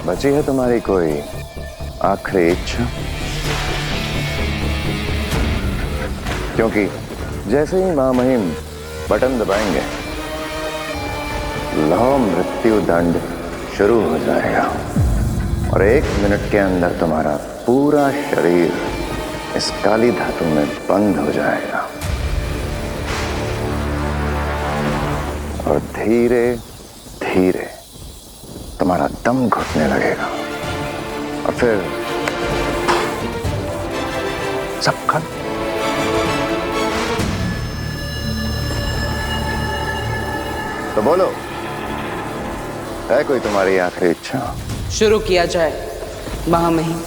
बची है तुम्हारी कोई आखिरी इच्छा? क्योंकि जैसे ही महामहिम बटन दबाएंगे, लौ मृत्यु दंड शुरू हो जाएगा और 1 मिनट के अंदर तुम्हारा पूरा शरीर इस काली धातु में बंद हो जाएगा और धीरे धीरे तुम्हारा दम घुटने लगेगा और फिर सब खत्म। तो बोलो, है कोई तुम्हारी आखिरी इच्छा? शुरू किया जाए महामहिम।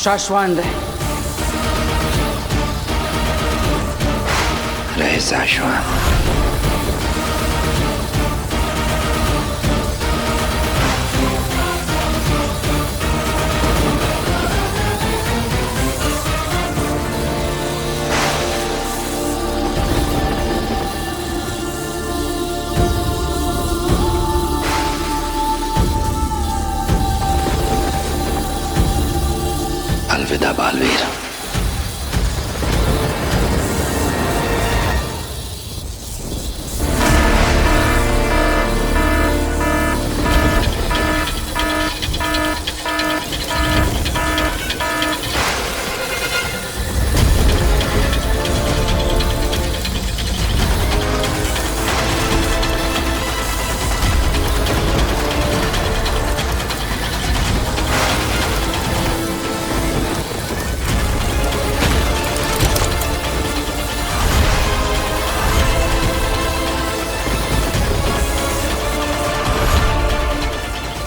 शाश्वान रहे शाश्वान। अलविदा बालवीर।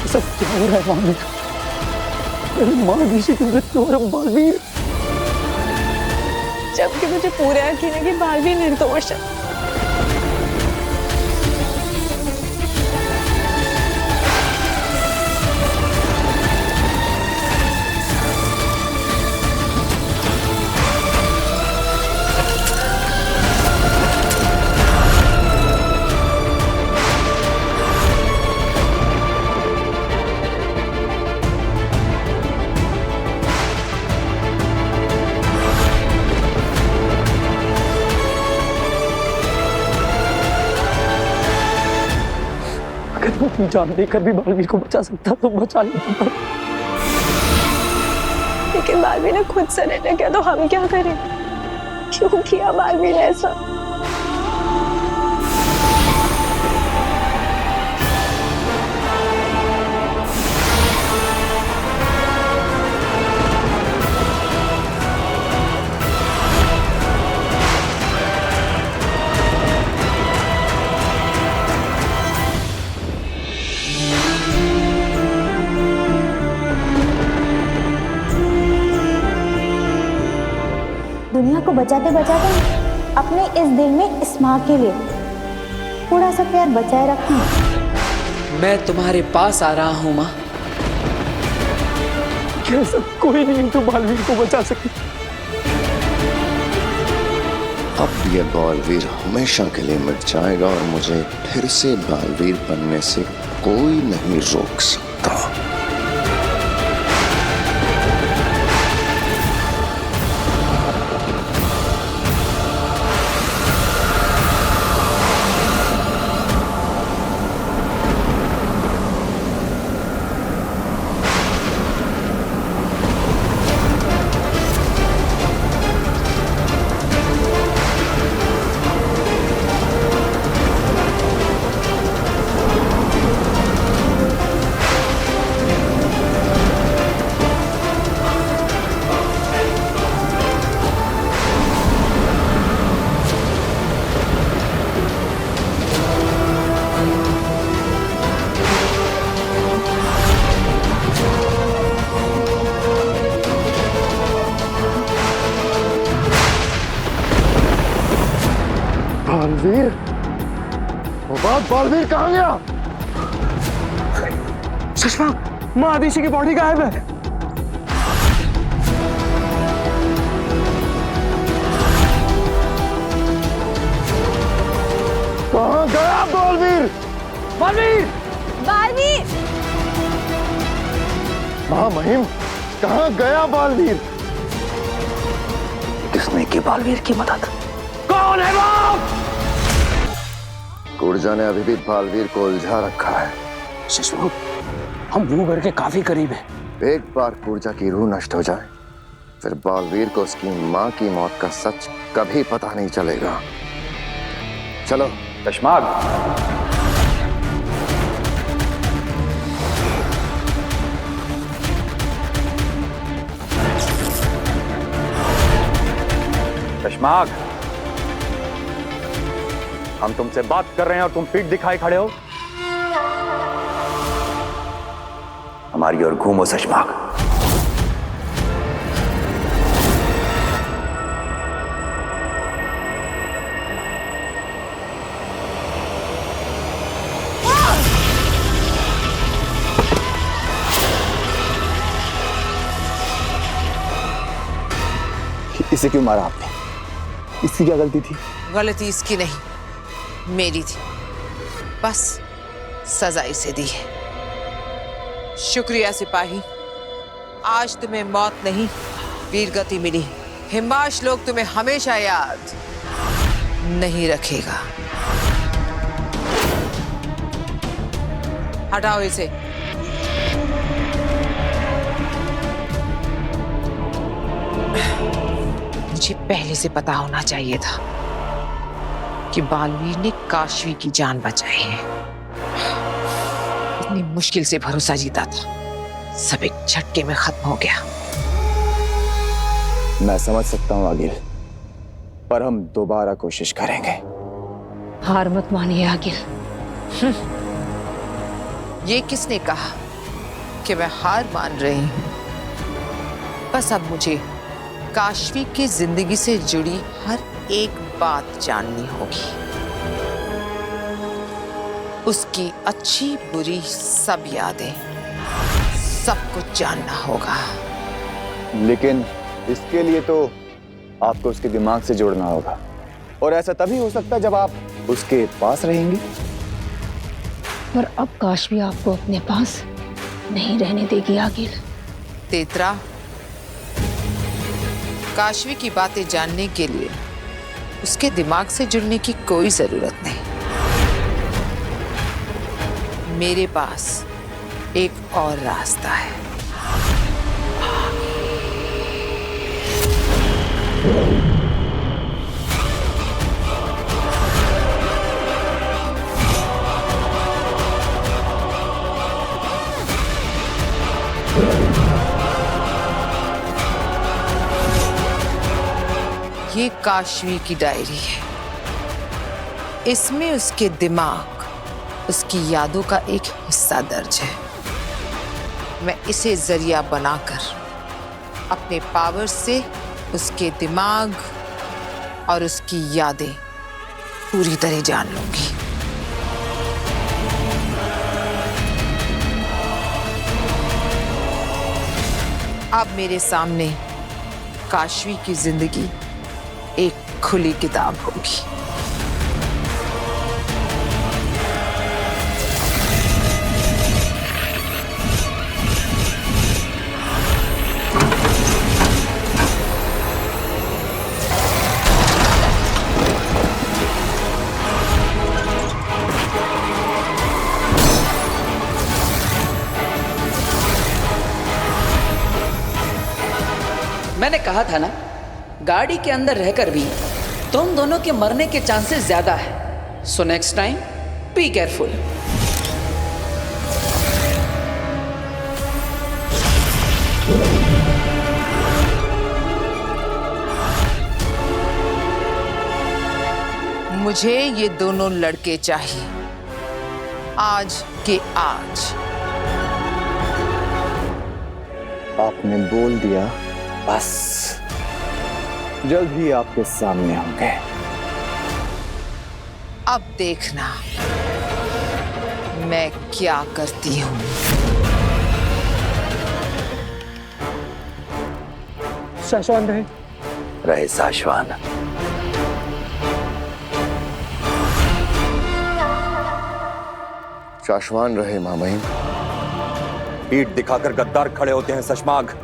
सब क्या हो रहा है बालवीर? मेरी माँ ऋषि की मृत्यु हो रहा है बालवीर। जबकि मुझे पूरा यकीन है कि बालवीर निर्दोष है। अगर मैं अपनी जान देकर भी बालवीर को बचा सकता तो बचा लेता। लेकिन बालवीर ने खुद सरेंडर किया तो हम क्या करें? क्यों किया बालवीर ने ऐसा? दुनिया को बचाते बचाते अपने इस दिल में इस माँ के लिए थोड़ा सा प्यार बचाए रखना। मैं तुम्हारे पास आ रहा हूँ माँ। कैसा कोई नहीं तो बालवीर को बचा सके। अब ये बालवीर हमेशा के लिए मिट जाएगा और मुझे फिर से बालवीर बनने से कोई नहीं रोक सकता। बालवीर, वो बात बालवीर कहाँ गया? शशांक, माँ आदिशि की बॉडी गायब है। कहाँ गया बालवीर? बालवीर! बालवीर! महामहिम, कहाँ गया बालवीर? किसने की बालवीर की मदद? कौन है वो? कुर्जा ने अभी भी बालवीर को उलझा रखा है। शशांक, हम रूह के काफी करीब हैं। एक बार कुर्जा की रूह नष्ट हो जाए, फिर बालवीर को उसकी मां की मौत का सच कभी पता नहीं चलेगा। चलो। कशमाग, कशमाग, हम तुमसे बात कर रहे हैं और तुम पीठ दिखाए खड़े हो। हमारी ओर घूमो कशमाग। इसे क्यों मारा आपने? इसकी क्या गलती थी? गलती इसकी नहीं, मेरी थी। बस सजा इसे दी है। शुक्रिया सिपाही, आज तुम्हें मौत नहीं वीरगति मिली। हिमांश लोग तुम्हें हमेशा याद नहीं रखेगा। हटाओ इसे। मुझे पहले से पता होना चाहिए था कि बालवीर ने काशवी की जान बचाई है। इतनी मुश्किल से भरोसा जीता था, सब एक झटके में खत्म हो गया। मैं समझ सकता हूँ आगिल, पर हम दोबारा कोशिश करेंगे। हार मत मानिए आगिल। ये किसने कहा कि मैं हार मान रही हूं? बस अब मुझे काशवी की जिंदगी से जुड़ी हर एक बात जाननी होगी। उसकी अच्छी बुरी सब यादें, सब कुछ जानना होगा। लेकिन इसके लिए तो आपको उसके दिमाग से जोड़ना होगा, और ऐसा तभी हो सकता है जब आप उसके पास रहेंगी। पर अब काशवी आपको अपने पास नहीं रहने देगी आगिल। तेतरा, काशवी की बातें जानने के लिए उसके दिमाग से जुड़ने की कोई जरूरत नहीं। मेरे पास एक और रास्ता है। ये काशवी की डायरी है। इसमें उसके दिमाग, उसकी यादों का एक हिस्सा दर्ज है। मैं इसे जरिया बनाकर अपने पावर से उसके दिमाग और उसकी यादें पूरी तरह जान लूंगी। अब मेरे सामने काशवी की जिंदगी एक खुली किताब होगी। मैंने कहा था ना, गाड़ी के अंदर रहकर भी तुम दोनों के मरने के चांसेस ज्यादा है। So next time be careful. मुझे ये दोनों लड़के चाहिए, आज के आज। आपने बोल दिया, बस जल्द ही आपके सामने होंगे। अब देखना मैं क्या करती हूँ। शाश्वान रहे शाश्वान। शाश्वान रहे मामहिम। पीठ दिखाकर गद्दार खड़े होते हैं शशमाग,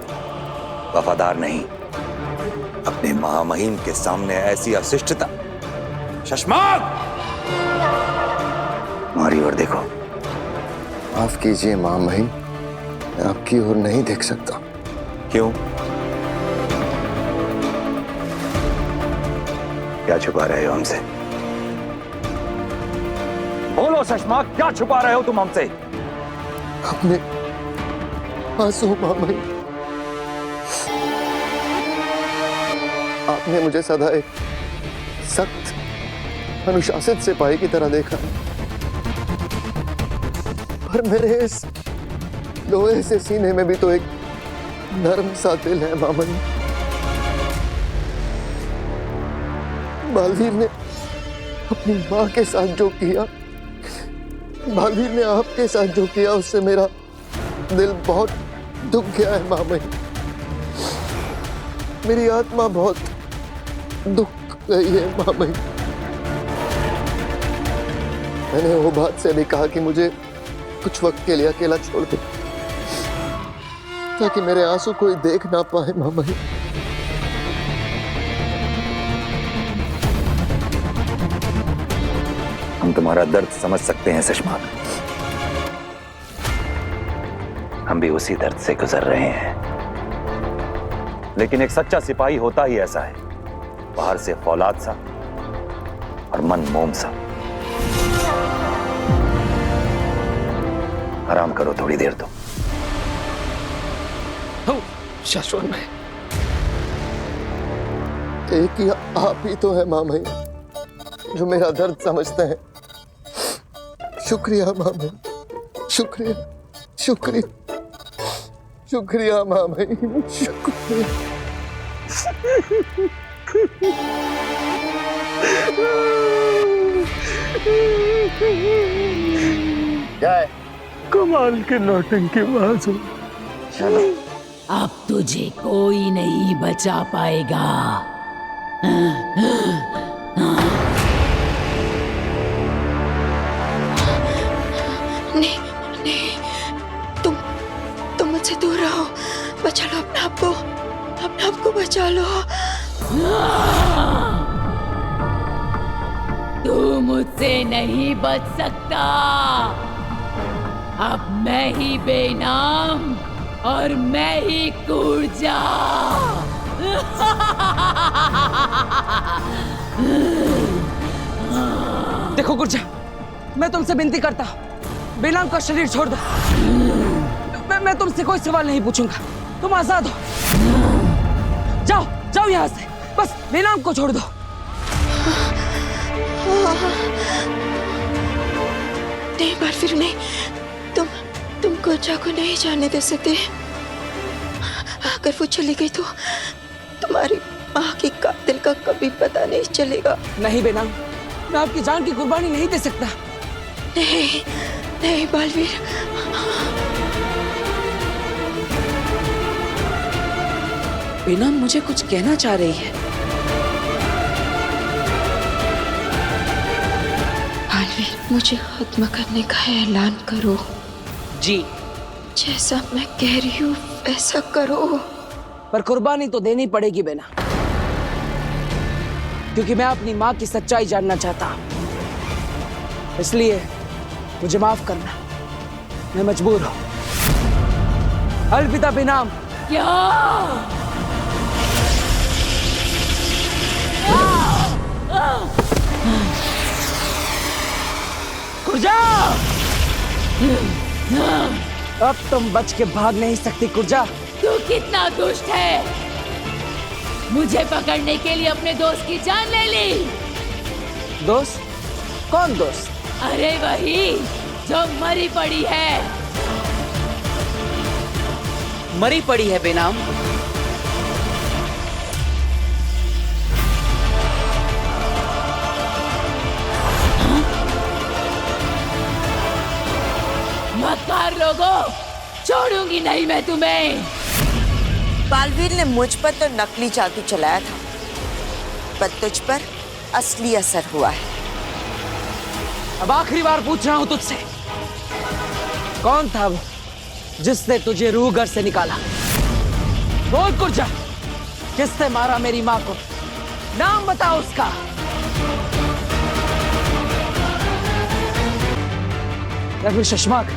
वफादार नहीं। अपने महामहिम के सामने ऐसी अशिष्टता। शशमाग, हमारी ओर देखो। माफ कीजिए मामहिम, मैं आपकी ओर नहीं देख सकता। क्यों? क्या छुपा रहे हो हमसे? बोलो शशमाग, क्या छुपा रहे हो तुम हमसे? अपने आंसू मामहिम। आपने मुझे सदा एक सख्त अनुशासित सिपाही की तरह देखा, पर मेरे इस लोहे से सीने में भी तो एक नरम सा दिल है मामहिम। बालवीर ने अपनी माँ के साथ जो किया, बालवीर ने आपके साथ जो किया, उससे मेरा दिल बहुत दुख गया है मामहिम। मेरी आत्मा बहुत दुख गई है मामहिम। मैंने वो बात से भी कहा कि मुझे कुछ वक्त के लिए अकेला छोड़ दो, ताकि मेरे आंसू कोई देख ना पाए मामहिम। हम तुम्हारा दर्द समझ सकते हैं शशमाग। हम भी उसी दर्द से गुजर रहे हैं, लेकिन एक सच्चा सिपाही होता ही ऐसा है, बाहर से फौलाद सा और मन मोम सा। आराम करो थोड़ी देर तो। शाश्वान भाई, एक ही आप ही तो है मामहिम जो मेरा दर्द समझते हैं। शुक्रिया मामहिम, शुक्रिया, शुक्रिया, शुक्रिया मामहिम, शुक्रिया। क्या है? कमाल के नौटंकी बाज हो। अब तुझे कोई नहीं बचा पाएगा। नहीं नहीं, तुम मुझसे दूर रहो। बचा लो अपने आप को बचा लो। तू मुझसे नहीं बच सकता। अब मैं ही बेनाम और मैं ही कूर्जा। देखो गुर्जा, मैं तुमसे विनती करता हूं, बेनाम का शरीर छोड़ दो। मैं तुमसे कोई सवाल नहीं पूछूंगा, तुम आजाद हो। जाओ जाओ यहां से, बस बेनाम को छोड़ दो। नहीं बालवीर, नहीं, तुम गुर्जा को नहीं जाने दे सकते। अगर वो चली गई तो तुम्हारी माँ की कातिल का कभी पता नहीं चलेगा। नहीं बेनाम, मैं आपकी जान की कुर्बानी नहीं दे सकता। नहीं नहीं बालवीर, बेनाम मुझे कुछ कहना चाह रही है। बालवीर, मुझे खत्म करने का ऐलान करो। जी, जैसा मैं कह रही हूँ वैसा करो। पर कुर्बानी तो देनी पड़ेगी बेना, क्योंकि मैं अपनी माँ की सच्चाई जानना चाहता हूँ। इसलिए मुझे माफ करना, मैं मजबूर हूँ। अलविदा बेनाम। क्या? कुर्जा, अब तुम बच के भाग नहीं सकती कुर्जा। तू कितना दुष्ट है, मुझे पकड़ने के लिए अपने दोस्त की जान ले ली। दोस्त? कौन दोस्त? अरे वही जो मरी पड़ी है। मरी पड़ी है बेनाम? लोगों, छोड़ूंगी नहीं मैं तुम्हें। बालवीर ने मुझ पर तो नकली जादू चलाया था, पर तुझ पर असली असर हुआ है। अब आखिरी बार पूछ रहा हूं तुझसे, कौन था वो जिसने तुझे रूह घर से निकाला? बोल कुर्जा, किसने मारा मेरी माँ को? नाम बताओ उसका। या फिर शशमाक,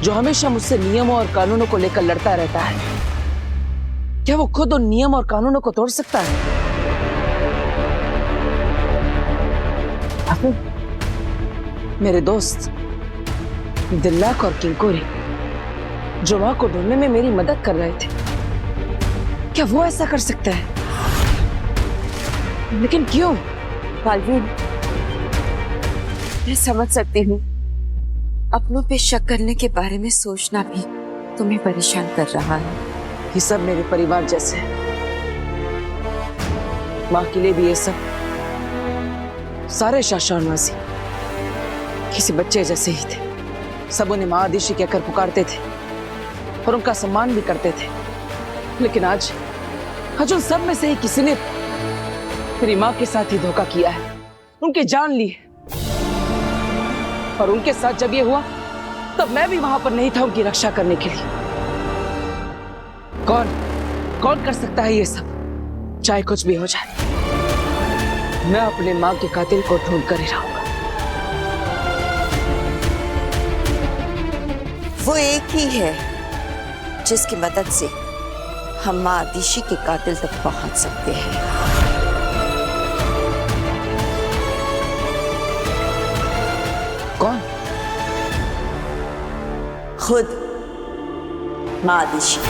जो हमेशा मुझसे नियमों और कानूनों को लेकर लड़ता रहता है, क्या वो खुद उन नियम और कानूनों को तोड़ सकता है? मेरे दोस्त दिल्लाक और किंकोरी जो मां को ढूंढने में मेरी मदद कर रहे थे, क्या वो ऐसा कर सकता है? लेकिन क्यों? बालवीर, मैं समझ सकती हूँ अपनों पे शक करने के बारे में सोचना भी तुम्हें परेशान कर रहा है। ये सब मेरे परिवार जैसे हैं। माँ के लिए भी ये सब सारे शाशानवासी किसी बच्चे जैसे ही थे। सब उन्हें माँ आदिशी कहकर पुकारते थे और उनका सम्मान भी करते थे। लेकिन आज उन सब में से ही किसी ने मेरी माँ के साथ ही धोखा किया है, उनकी जान ली है। और उनके साथ जब ये हुआ तब मैं भी वहां पर नहीं था उनकी रक्षा करने के लिए। कौन कर सकता है ये सब? चाहे कुछ भी हो जाए, मैं अपने माँ के कातिल को ढूंढ कर ही रहूंगा। वो एक ही है जिसकी मदद से हम माँ आदिशी के कातिल तक पहुंच सकते हैं। कौन? खुद माँ आदिशी।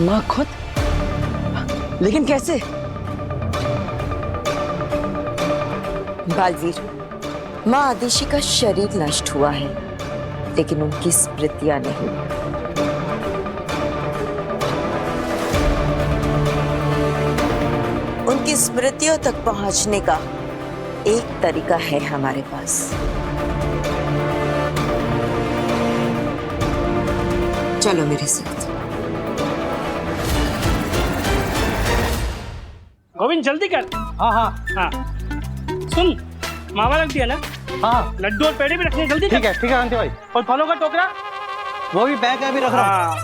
माँ खुद? लेकिन कैसे? बालवीर, माँ आदिशी का शरीर नष्ट हुआ है, लेकिन उनकी स्मृतियां नहीं। उनकी स्मृतियों तक पहुंचने का एक तरीका है हमारे पास। चलो मेरे साथ। गोविंद जल्दी कर। हाँ। सुन, मावा रख दिया ना? हाँ। लड्डू और पेड़े भी रखने, जल्दी ठीक है कांति भाई। और फलों का टोकरा वो भी पैक है, अभी रख रहा हूँ।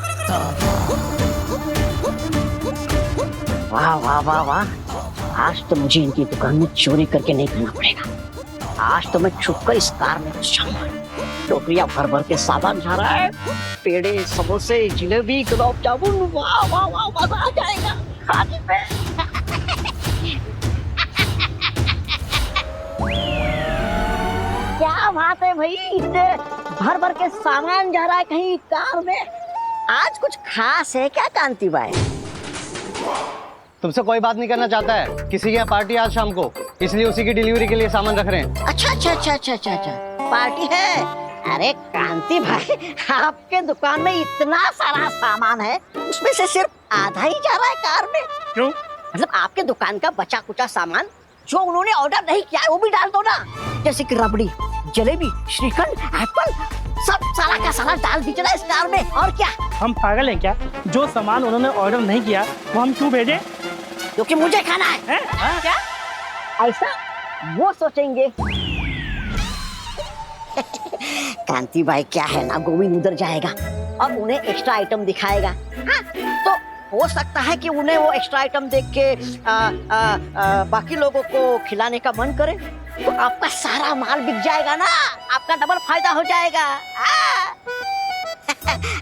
वाह वाह वाह वाह, आज तो मुझे इनकी दुकान में चोरी करके नहीं खाना पड़ेगा। आज तो मैं छुपकर इस कार में घुस जाऊंगा। टोकरियां भर भर के सामान जा रहा है, पेड़े, समोसे, जिलेबी, गुलाब जामुन। वाह वाह वाह, मजा आ जाएगा खाने में। क्या बात है भाई, इतने भर भर के सामान जा रहा है कहीं कार में। आज कुछ खास है क्या कांति भाई? तुमसे कोई बात नहीं करना चाहता है, किसी के यहाँ पार्टी आज शाम को, इसलिए उसी की डिलीवरी के लिए सामान रख रहे हैं। अच्छा, पार्टी है। अरे कांति भाई, आपके दुकान में इतना सारा सामान है, उसमें से सिर्फ आधा ही जा रहा है कार में। क्यों? मतलब आपके दुकान का बचा कुचा सामान जो उन्होंने ऑर्डर नहीं किया है वो भी डाल दो ना, जैसे कि रबड़ी, जलेबी, श्रीखंड, एप्पल, सब सारा का सारा डाल दीजिए ना इस कार में। और क्या हम पागल हैं क्या? जो सामान उन्होंने ऑर्डर नहीं किया वो हम क्यों भेजें? क्योंकि मुझे खाना है। क्या ऐसा वो सोचेंगे? कांति भाई क्या है ना, गोविंद उधर जाएगा और उन्हें एक्स्ट्रा आइटम दिखाएगा। हाँ, तो हो सकता है कि उन्हें वो एक्स्ट्रा आइटम देख के बाकी लोगों को खिलाने का मन करे, तो आपका सारा माल बिक जाएगा ना, आपका डबल फायदा हो जाएगा।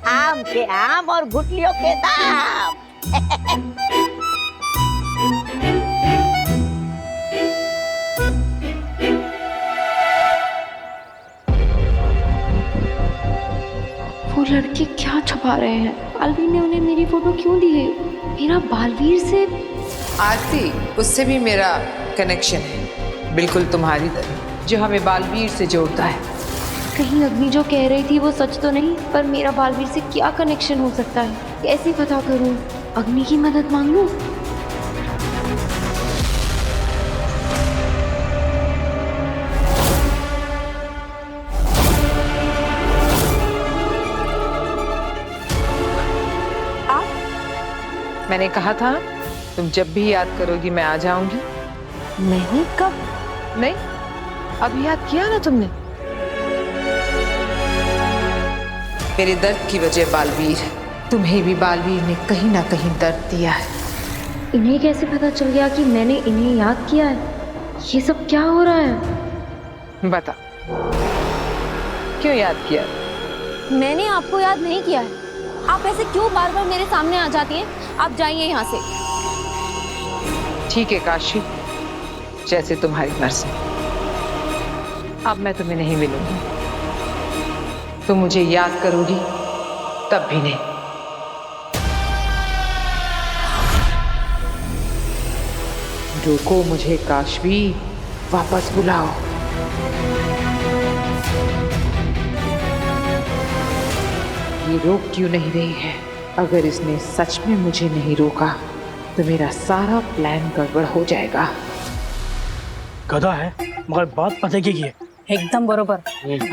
आम के आम और गुठलियों के दाम। वो लड़के क्या छुपा रहे हैं? बालवीर ने उन्हें मेरी फोटो क्यों दी है? मेरा बालवीर से आरती, उससे भी मेरा कनेक्शन है, बिल्कुल तुम्हारी तरह, जो हमें बालवीर से जोड़ता है। कहीं अग्नि जो कह रही थी वो सच तो नहीं? पर मेरा बालवीर से क्या कनेक्शन हो सकता है? कैसे पता करूं? अग्नि की मदद मांग लूं? मैंने कहा था तुम जब भी याद करोगी मैं आ जाऊंगी। नहीं, कब? नहीं, अब याद किया ना तुमने। मेरे दर्द की वजह बालवीर, तुम्हें भी बालवीर ने कहीं ना कहीं दर्द दिया है। इन्हें कैसे पता चल गया कि मैंने इन्हें याद किया है? ये सब क्या हो रहा है? बता, क्यों याद किया? मैंने आपको याद नहीं किया है। आप ऐसे क्यों बार बार मेरे सामने आ जाती हैं? आप जाइए यहाँ से। ठीक है काशी, जैसे तुम्हारी मर्जी। अब मैं तुम्हें नहीं मिलूंगी। तुम मुझे याद करोगी तब भी नहीं। रोको मुझे काशवी, वापस बुलाओ। ये रोक क्यों नहीं रही है? अगर इसने सच में मुझे नहीं रोका तो मेरा सारा प्लान गड़बड़ हो जाएगा। गधा है मगर बात पते की है। एकदम बरोबर।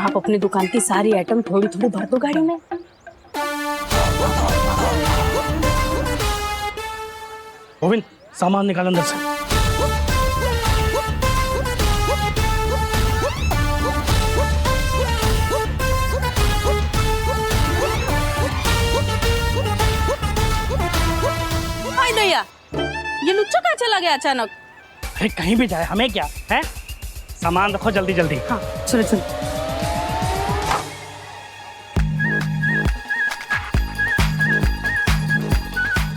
आप अपनी दुकान की सारी आइटम थोड़ी थोड़ी भर दो गाड़ी में। गोविंद, सामान निकाल अंदर से। भैया, ये लुच्चा कहाँ चला गया अचानक? अरे कहीं भी जाए हमें क्या है? सामान रखो जल्दी जल्दी। हाँ चलो चलो।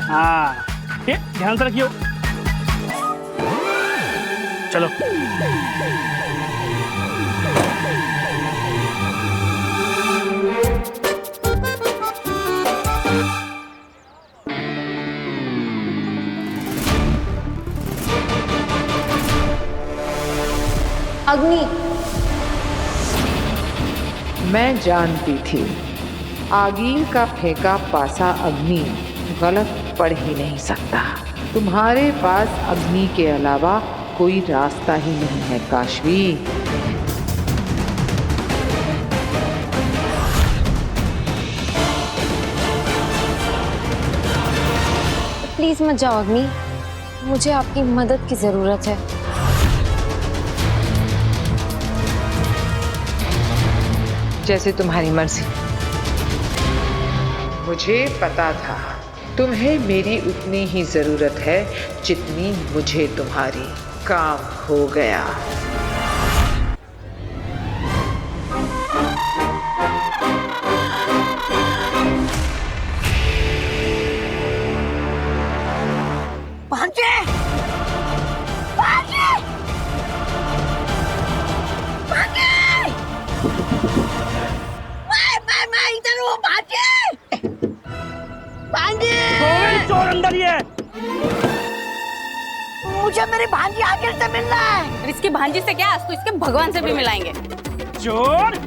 हाँ ध्यान से रखियो। चलो। अग्नि, मैं जानती थी आगीर का फेंका पासा अग्नि गलत पड़ ही नहीं सकता। तुम्हारे पास अग्नि के अलावा कोई रास्ता ही नहीं है काशवी। प्लीज मत जाओ अग्नि, मुझे आपकी मदद की जरूरत है। जैसे तुम्हारी मर्जी। मुझे पता था तुम्हें मेरी उतनी ही जरूरत है जितनी मुझे तुम्हारी। काम हो गया। भांजे! भांजे! भांजे! मैं इधर हूँ भांजे! भांजे! चोर अंदर ही है। मुझे मेरी भांजी आखिर से मिलना है। और इसकी भांजी से क्या, आज तो इसके भगवान से भी मिलाएंगे। चोर!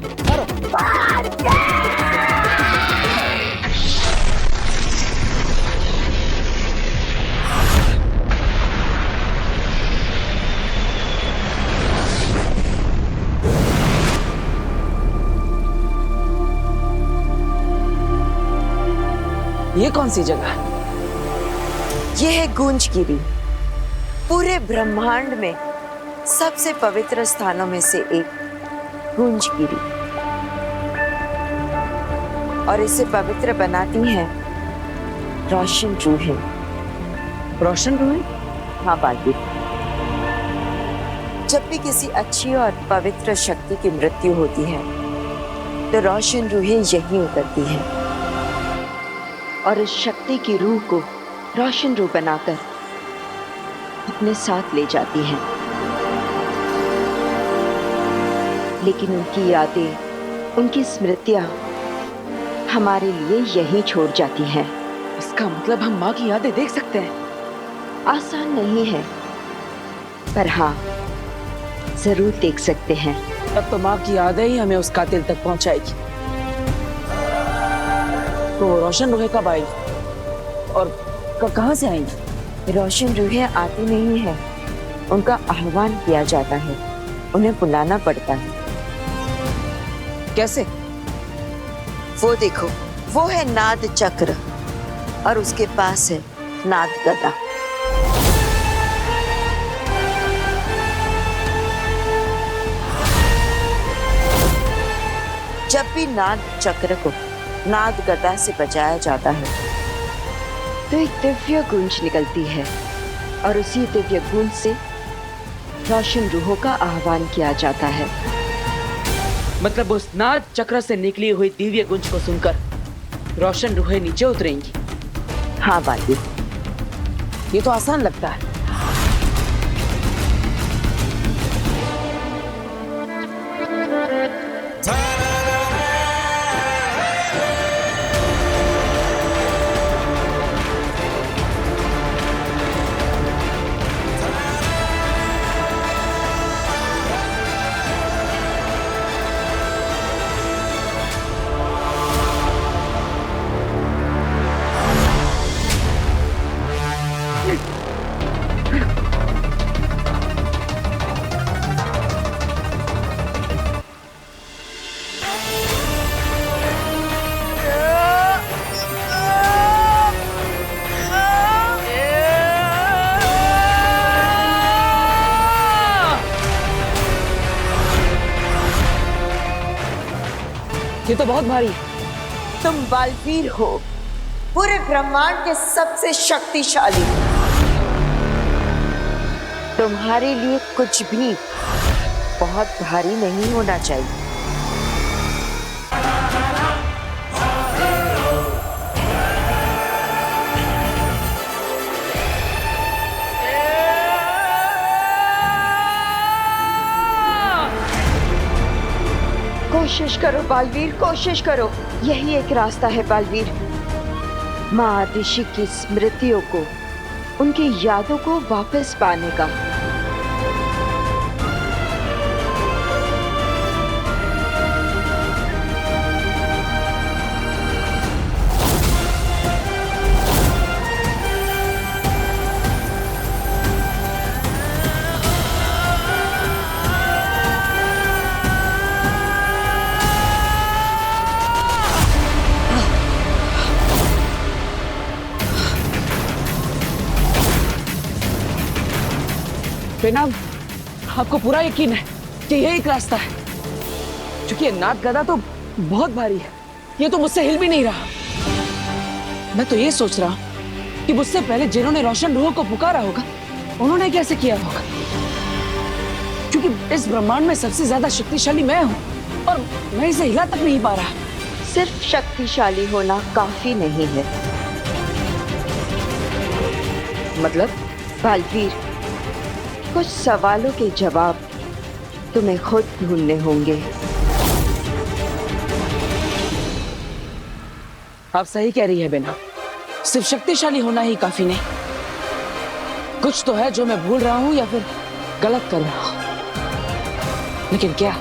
ये कौन सी जगह है? ये है गूंजगिरी, पूरे ब्रह्मांड में सबसे पवित्र स्थानों में से एक गूंजगिरी। और इसे पवित्र बनाती हैं रोशन रूहें। रोशन रूहें? हाँ बालवीर, जब भी किसी अच्छी और पवित्र शक्ति की मृत्यु होती है तो रोशन रूहें यहीं उतरती हैं और इस शक्ति की रूह को रोशन रूह बनाकर अपने साथ ले जाती हैं। लेकिन उनकी यादें, उनकी स्मृतियां हमारे लिए यहीं छोड़ जाती हैं। इसका मतलब हम माँ की यादें देख सकते हैं? आसान नहीं है, पर हाँ जरूर देख सकते हैं। तब तो माँ की यादें ही हमें उस कातिल तक पहुंचाएगी। तो रोशन रूहें कब आएगी और कहाँ से आएंगी? रोशन रूहें आती नहीं है, उनका आह्वान किया जाता है, उन्हें बुलाना पड़ता है। कैसे? वो देखो, वो है नाद चक्र और उसके पास है नाद गदा। जब भी नाद चक्र को नाद गदा से बजाया जाता है तो एक दिव्य गूंज निकलती है और उसी दिव्य गूंज से रोशन रूहों का आह्वान किया जाता है। मतलब उस नाद चक्र से निकली हुई दिव्य गुंज को सुनकर रोशन रूहें नीचे उतरेंगी। हाँ बाली, ये तो आसान लगता है। ये तो बहुत भारी है। तुम बालवीर हो, पूरे ब्रह्मांड के सबसे शक्तिशाली। तुम्हारे लिए कुछ भी बहुत भारी नहीं होना चाहिए। कोशिश करो बालवीर, कोशिश करो। यही एक रास्ता है बालवीर, माँ आदिशि की स्मृतियों को, उनकी यादों को वापस पाने का। बेनाम, आपको पूरा यकीन है कि यही एक रास्ता है? क्योंकि ये नाद गदा तो बहुत भारी है, ये तो मुझसे हिल भी नहीं रहा। मैं तो ये सोच रहा हूँ कि मुझसे पहले जिन्होंने रोशन रूहों को पुकारा होगा, उन्होंने कैसे किया होगा? क्योंकि इस ब्रह्मांड में सबसे ज्यादा शक्तिशाली मैं हूँ और मैं इसे हिला तक नहीं पा रहा। सिर्फ शक्तिशाली होना काफी नहीं है। मतलब? बालवीर, कुछ सवालों के जवाब तुम्हें खुद ढूंढने होंगे। आप सही कह रही है बेना, सिर्फ शक्तिशाली होना ही काफी नहीं। कुछ तो है जो मैं भूल रहा हूं या फिर गलत कर रहा हूं। लेकिन क्या?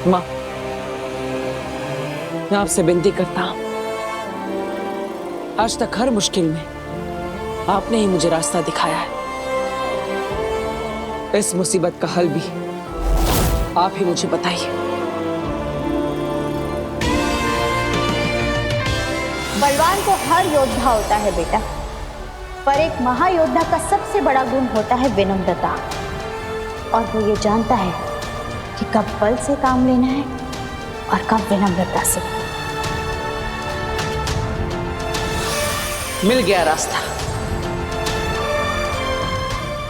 माँ, मैं आपसे विनती करता हूं, आज तक हर मुश्किल में आपने ही मुझे रास्ता दिखाया है। इस मुसीबत का हल भी आप ही मुझे बताइए। बलवान को हर योद्धा होता है बेटा, पर एक महायोद्धा का सबसे बड़ा गुण होता है विनम्रता। और वो ये जानता है कि कब बल से काम लेना है और कब विनम्रता से। मिल गया रास्ता।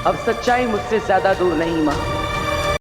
अब सच्चाई मुझसे ज्यादा दूर नहीं मां।